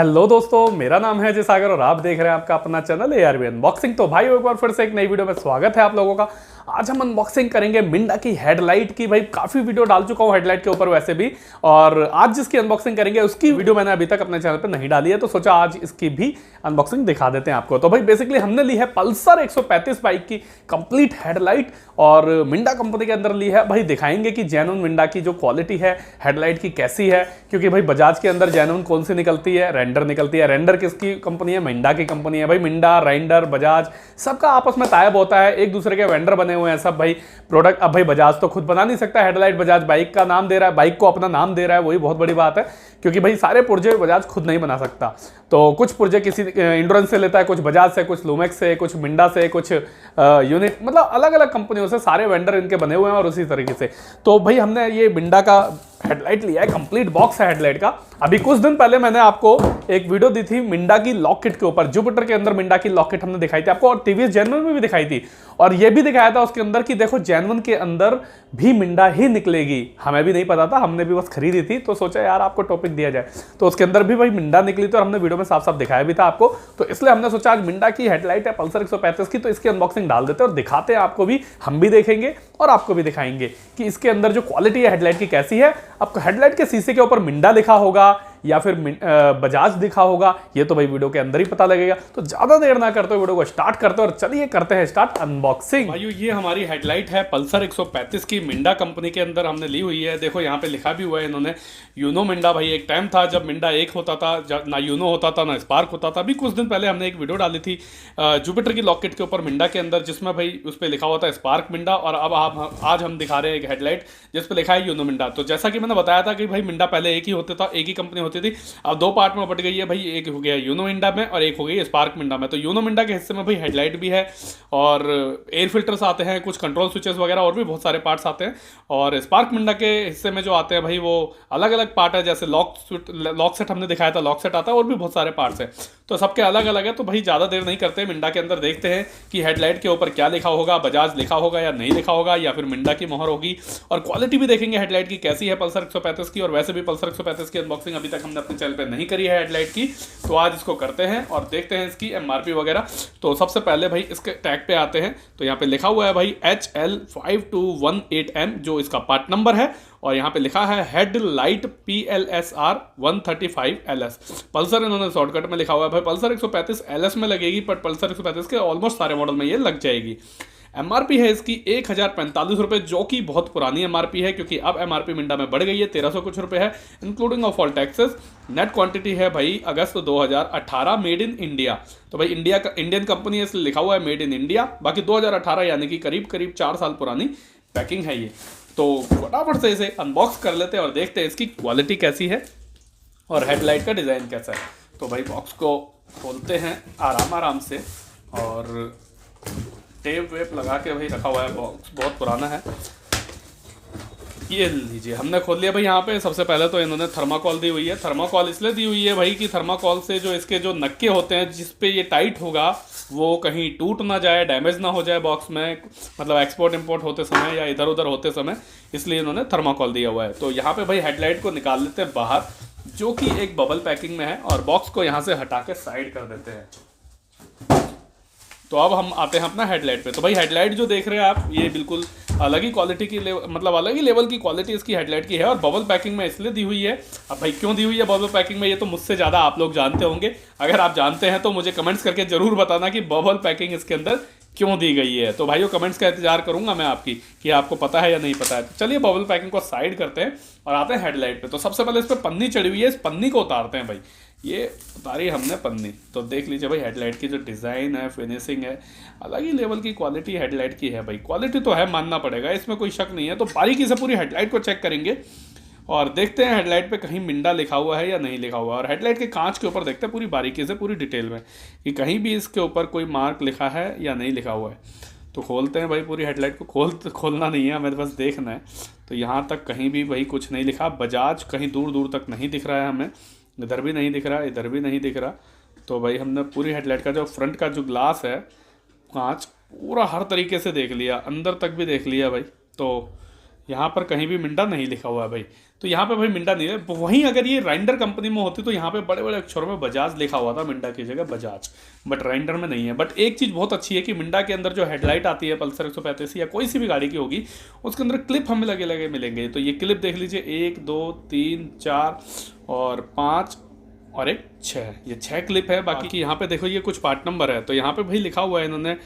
Hello दोस्तों, मेरा नाम है अजय सागर और आप देख रहे हैं आपका अपना चैनल ARB अनबॉक्सिंग। तो भाई एक बार फिर से एक नई वीडियो में स्वागत है आप लोगों का। आज हम अनबॉक्सिंग करेंगे मिंडा की हेडलाइट की। भाई काफी वीडियो डाल चुका हूं हेडलाइट के ऊपर वैसे भी, और आज जिसकी अनबॉक्सिंग करेंगे उसकी वीडियो मैंने अभी तक अपने चैनल पर नहीं डाली है, तो सोचा आज इसकी भी अनबॉक्सिंग दिखा देते हैं आपको। तो भाई बेसिकली हमने ली है पल्सर 135 बाइक की कंप्लीट हेडलाइट और मिंडा कंपनी के अंदर ली है। भाई दिखाएंगे कि जेन्युइन मिंडा की जो क्वालिटी है हेडलाइट की कैसी है, क्योंकि भाई बजाज के अंदर जेन्युइन कौन सी निकलती है, रेंडर निकलती है। रेंडर किसकी कंपनी है? मिंडा की कंपनी है। भाई मिंडा, रेंडर, बजाज सबका आपस में तायब होता है, एक दूसरे के वेंडर बने हुए हैं सब भाई प्रोडक्ट। अब भाई बजाज तो खुद बना नहीं सकता हेडलाइट, बजाज बाइक का नाम दे रहा है, बाइक को अपना नाम दे रहा है, वही बहुत बड़ी बात है, क्योंकि भाई सारे पुर्जे बजाज खुद नहीं बना सकता। तो कुछ पुर्जे किसी इंड्योरेंस से लेता है, कुछ बजाज से, कुछ लूमेक्स से, कुछ मिंडा से, कुछ यूनिट, मतलब अलग अलग कंपनियों से सारे वेंडर इनके बने हुए हैं। और उसी तरीके से तो भाई हमने ये मिंडा का हेडलाइट लिया है, कंप्लीट बॉक्स है हेडलाइट का। अभी कुछ दिन पहले मैंने आपको एक वीडियो दी थी मिंडा की लॉक किट के ऊपर, जुपिटर के अंदर मिंडा की लॉक किट हमने दिखाई थी आपको, और टीवीएस जेन्युइन में भी दिखाई थी, और ये भी दिखाया था उसके अंदर कि देखो जेन्युइन के अंदर भी मिंडा ही निकलेगी। हमें भी नहीं पता था, हमने भी बस खरीदी थी, तो सोचा यार आपको टॉपिक दिया जाए। तो उसके अंदर भी भाई मिंडा निकली थी और हमने वीडियो में साफ साफ दिखाया भी था आपको। तो इसलिए हमने सोचा आज मिंडा की हेडलाइट है पल्सर 135 की, तो इसकी अनबॉक्सिंग डाल देते हैं और दिखाते हैं आपको भी, हम भी देखेंगे और आपको भी दिखाएंगे कि इसके अंदर जो क्वालिटी है हेडलाइट की कैसी है। आपको हेडलाइट के शीशे के ऊपर मिंडा लिखा होगा या फिर बजाज दिखा होगा, ये तो भाई वीडियो के अंदर ही पता लगेगा। तो ज्यादा देर ना करते वीडियो को स्टार्ट करते हैं और चलिए करते हैं स्टार्ट अनबॉक्सिंग। भाइयों ये हमारी हेडलाइट है पल्सर 135 की, मिंडा कंपनी के अंदर हमने ली हुई है। देखो यहाँ पे लिखा भी हुआ है इन्होंने यूनो मिंडा। भाई एक टाइम था जब मिंडा एक होता था, ना यूनो होता था ना स्पार्क होता था। अभी कुछ दिन पहले हमने एक वीडियो डाली थी जुपिटर की लॉकेट के ऊपर मिंडा के अंदर, जिसमें भाई उस पर लिखा हुआ था स्पार्क मिंडा, और अब आज हम दिखा रहे हैं एक हेडलाइट जिस पर लिखा है यूनो मिंडा। तो जैसा कि मैंने बताया था कि भाई मिंडा पहले एक ही होता था, एक ही कंपनी होती थी, अब दो पार्ट में बट गई है भाई। एक हो गया यूनो मिंडा में और एक हो गई स्पार्क मिंडा में। तो यूनो मिंडा के हिस्से में भाई हेडलाइट भी है और एयर फिल्टर्स आते हैं, कुछ कंट्रोल स्विचेस वगैरह और भी बहुत सारे पार्ट्स आते हैं। और स्पार्क मिंडा के हिस्से में जो आते हैं भाई वो अलग अलग पार्ट है, जैसे लॉक सेट हमने दिखाया था, लॉक सेट आता है, और भी बहुत सारे पार्ट्स हैं, तो सबके अलग अलग है। तो भाई ज़्यादा देर नहीं करते, मिंडा के अंदर देखते हैं कि हेडलाइट के ऊपर क्या लिखा होगा, बजाज लिखा होगा या नहीं लिखा होगा, या फिर मिंडा की मोहर होगी। और क्वालिटी भी देखेंगे हेडलाइट की कैसी है पल्सर 135 की। और वैसे भी पल्सर 135 की अनबॉक्सिंग अभी तक हमने अपने चैनल पर नहीं करी है हेडलाइट की, तो आज इसको करते हैं और देखते हैं इसकी MRP वगैरह। तो सबसे पहले भाई इसके टैग पे आते हैं, तो यहाँ पे लिखा हुआ है भाई HL5218M जो इसका पार्ट नंबर है, और यहाँ पे लिखा है हेडलाइट PLSR 135 LS। पल्सर इन्होंने शॉर्टकट में लिखा हुआ है भाई, पल्सर 135 LS में लगेगी, पर पल्सर 135 के ऑलमोस्ट सारे मॉडल में ये लग जाएगी। MRP है इसकी 1045 रुपये, जो कि बहुत पुरानी MRP है, क्योंकि अब MRP मिंडा में बढ़ गई है, 1300 कुछ रुपये है including of all taxes. Net quantity है भाई अगस्त 2018, मेड इन इंडिया। तो भाई इंडियन कंपनी है इसलिए लिखा हुआ है मेड इन इंडिया। बाकी 2018 यानी कि करीब करीब 4 साल पुरानी पैकिंग है ये। तो फटाफट से इसे अनबॉक्स कर लेते हैं और देखते हैं इसकी क्वालिटी कैसी है और हेडलाइट का डिज़ाइन कैसा है। तो भाई बॉक्स को खोलते हैं आराम आराम से, और टेप वेप लगा के भाई रखा हुआ है, बॉक्स बहुत पुराना है। ये लीजिए हमने खोल लिया भाई। यहाँ पे सबसे पहले तो इन्होंने थर्माकोल दी हुई है। थर्माकोल इसलिए दी हुई है भाई कि थर्माकोल से जो इसके जो नक्के होते हैं जिस पे ये टाइट होगा वो कहीं टूट ना जाए, डैमेज ना हो जाए बॉक्स में, मतलब एक्सपोर्ट इंपोर्ट होते समय या इधर उधर होते समय, इसलिए इन्होंने थर्माकोल दिया हुआ है। तो यहाँ पे भाई हेडलाइट को निकाल लेते हैं बाहर, जो कि एक बबल पैकिंग में है, और बॉक्स को यहाँ से हटा के साइड कर देते हैं। तो अब हम आते हैं अपना हेडलाइट पे। तो भाई हेडलाइट जो देख रहे हैं आप, ये बिल्कुल अलग ही क्वालिटी की मतलब अलग ही लेवल की क्वालिटी इसकी हेडलाइट की है, और बबल पैकिंग में इसलिए दी हुई है। अब भाई क्यों दी हुई है बबल पैकिंग में, ये तो मुझसे ज़्यादा आप लोग जानते होंगे। अगर आप जानते हैं तो मुझे कमेंट्स करके जरूर बताना कि बबल पैकिंग इसके अंदर क्यों दी गई है। तो भाइयों कमेंट्स का इंतजार करूंगा मैं आपकी कि आपको पता है या नहीं पता है। तो चलिए बबल पैकिंग को साइड करते हैं और आते हैं हेडलाइट पे। तो सबसे पहले इस पर पन्नी चढ़ी हुई है, इस पन्नी को उतारते हैं भाई। ये उतारी हमने पन्नी, तो देख लीजिए भाई हेडलाइट की जो डिज़ाइन है, फिनिशिंग है, अलग ही लेवल की क्वालिटी हेडलाइट की है भाई। क्वालिटी तो है, मानना पड़ेगा, इसमें कोई शक नहीं है। तो बारीकी से पूरी हेडलाइट को चेक करेंगे और देखते हैं हेडलाइट पे कहीं मिंडा लिखा हुआ है या नहीं लिखा हुआ है। और हेडलाइट के कांच के ऊपर देखते हैं पूरी बारीकी से, पूरी डिटेल में, कि कहीं भी इसके ऊपर कोई मार्क लिखा है या नहीं लिखा हुआ है। तो खोलते हैं भाई पूरी हेडलाइट को। खोलना नहीं है हमें, बस देखना है। तो यहाँ तक कहीं भी भाई कुछ नहीं लिखा, बजाज कहीं दूर दूर तक नहीं दिख रहा है हमें, इधर भी नहीं दिख रहा, इधर भी नहीं दिख रहा। तो भाई हमने पूरी हेडलाइट का जो फ्रंट का जो ग्लास है, कांच, पूरा हर तरीके से देख लिया, अंदर तक भी देख लिया भाई। तो यहाँ पर कहीं भी मिंडा नहीं लिखा हुआ है भाई। तो यहाँ पे भाई मिंडा नहीं है। वहीं अगर ये राइडर कंपनी में होती तो यहाँ पे बड़े बड़े अक्षरों में बजाज लिखा हुआ था, मिंडा की जगह बजाज, बट राइडर में नहीं है। बट एक चीज़ बहुत अच्छी है कि मिंडा के अंदर जो हेडलाइट आती है पल्सर 135 या कोई सी भी गाड़ी की होगी, उसके अंदर क्लिप हमें लगे लगे मिलेंगे। तो ये क्लिप देख लीजिए, 1 2 3 4 और 5 और एक 6, ये 6 क्लिप है। बाकी यहाँ पे देखो ये कुछ पार्ट नंबर है। तो यहाँ पे भाई लिखा हुआ है इन्होंने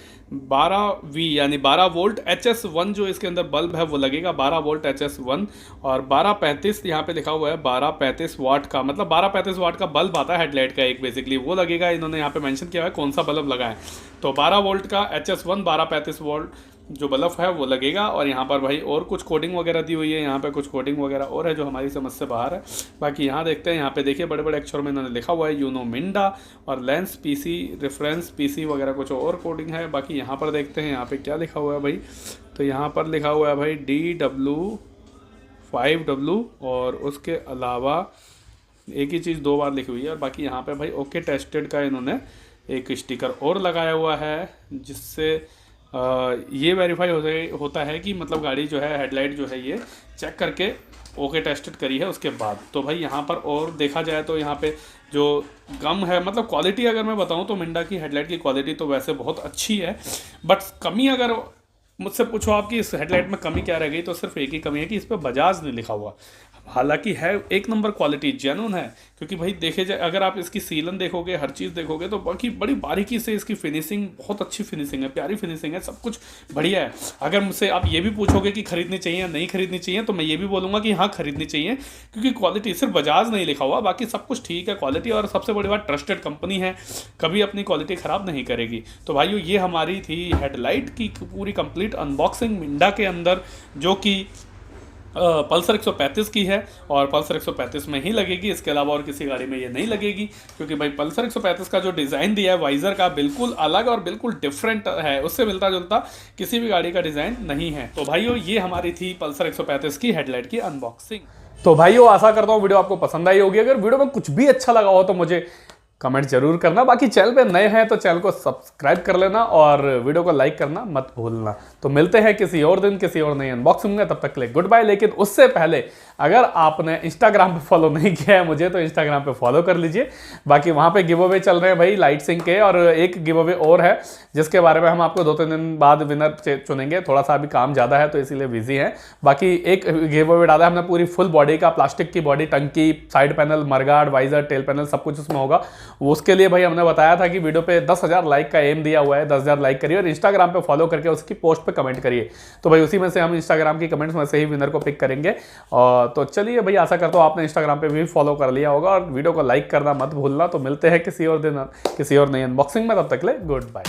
12V यानी 12 वोल्ट HS1 जो इसके अंदर बल्ब है वो लगेगा 12 वोल्ट HS1, और 1235 यहाँ पे लिखा हुआ है 1235 वाट का, मतलब 1235 वाट का बल्ब आता है हेडलाइट का एक, बेसिकली वो लगेगा। इन्होंने यहाँ पे मेंशन किया है कौन सा बल्ब लगा है। तो 12 वोल्ट का HS1 1235 वोल्ट जो बल्ब है वो लगेगा। और यहाँ पर भाई और कुछ कोडिंग वगैरह दी हुई है, यहाँ पे कुछ कोडिंग वगैरह और है जो हमारी समझ से बाहर है। बाकी यहाँ देखते हैं, यहाँ पे देखिए बड़े बड़े अक्षरों में इन्होंने लिखा हुआ है यूनो मिंडा, और लेंस पीसी रेफरेंस पीसी वगैरह कुछ और कोडिंग है। बाकी यहाँ पर देखते हैं यहाँ पे क्या लिखा हुआ है भाई। तो यहाँ पर लिखा हुआ है भाई DW5W, और उसके अलावा एक ही चीज़ 2 बार लिखी हुई है। और बाकी यहाँ पे भाई ओके टेस्टेड का इन्होंने एक स्टिकर और लगाया हुआ है, जिससे ये वेरीफाई होता है कि मतलब गाड़ी जो है हेडलाइट जो है ये चेक करके ओके टेस्टेड करी है उसके बाद। तो भाई यहाँ पर और देखा जाए तो यहाँ पे जो गम है, मतलब क्वालिटी अगर मैं बताऊँ तो मिंडा की हेडलाइट की क्वालिटी तो वैसे बहुत अच्छी है, बट कमी अगर मुझसे पूछो आपकी इस हेडलाइट में कमी क्या रह गई, तो सिर्फ एक ही कमी है कि इस पर बजाज नहीं लिखा हुआ। हालांकि है एक नंबर क्वालिटी, जेन्युइन है, क्योंकि भाई देखे जाए अगर आप इसकी सीलन देखोगे, हर चीज़ देखोगे, तो बाकी बड़ी बारीकी से इसकी फिनिशिंग, बहुत अच्छी फिनिशिंग है, प्यारी फिनिशिंग है, सब कुछ बढ़िया है। अगर मुझसे आप ये भी पूछोगे कि खरीदनी चाहिए या नहीं खरीदनी चाहिए, तो मैं ये भी बोलूँगा कि हाँ खरीदनी चाहिए, क्योंकि क्वालिटी सिर्फ बजाज नहीं लिखा हुआ, बाकी सब कुछ ठीक है क्वालिटी। और सबसे बड़ी बात, ट्रस्टेड कंपनी है, कभी अपनी क्वालिटी ख़राब नहीं करेगी। तो भाइयों ये हमारी थी हेडलाइट की पूरी कंप्लीट अनबॉक्सिंग मिंडा के अंदर, जो कि पल्सर 135 की है, और पल्सर 135 में ही लगेगी, इसके अलावा और किसी गाड़ी में ये नहीं लगेगी, क्योंकि भाई पल्सर 135 का जो डिज़ाइन दिया है वाइज़र का बिल्कुल अलग और बिल्कुल डिफरेंट है, उससे मिलता जुलता किसी भी गाड़ी का डिज़ाइन नहीं है। तो भाइयों ये हमारी थी पल्सर 135 की हेडलाइट की अनबॉक्सिंग। तो भाइयों आशा करता हूँ वीडियो आपको पसंद आई होगी। अगर वीडियो में कुछ भी अच्छा लगा हो तो मुझे कमेंट जरूर करना। बाकी चैनल पे नए हैं तो चैनल को सब्सक्राइब कर लेना और वीडियो को लाइक करना मत भूलना। तो मिलते हैं किसी और दिन किसी और नई अनबॉक्सिंग में, तब तक के लिए गुड बाय। लेकिन उससे पहले अगर आपने इंस्टाग्राम पे फॉलो नहीं किया है मुझे, तो इंस्टाग्राम पे फॉलो कर लीजिए। बाकी वहाँ पे गिव अवे चल रहे हैं भाई लाइट सिंह के, और एक गिव अवे और है जिसके बारे में हम आपको 2-3 दिन बाद विनर चुनेंगे। थोड़ा सा अभी काम ज़्यादा है तो इसीलिए बिजी है। बाकी एक गिव अवे डाला है हमने पूरी फुल बॉडी का, प्लास्टिक की बॉडी, टंकी, side panel, mudguard, visor, tail panel, सब कुछ उसमें होगा। उसके लिए भाई हमने बताया था कि वीडियो पे 10,000 लाइक का एम दिया हुआ है, 10,000 लाइक करिए और इंस्टाग्राम पे फॉलो करके उसकी पोस्ट पे कमेंट करिए। तो भाई उसी में से हम इंस्टाग्राम की कमेंट्स में से ही विनर को पिक करेंगे। और तो चलिए भाई, आशा करता हूँ आपने इंस्टाग्राम पे भी फॉलो कर लिया होगा, और वीडियो को लाइक करना मत भूलना। तो मिलते हैं किसी और दिन किसी और नई अनबॉक्सिंग में, तब तक ले गुड बाय।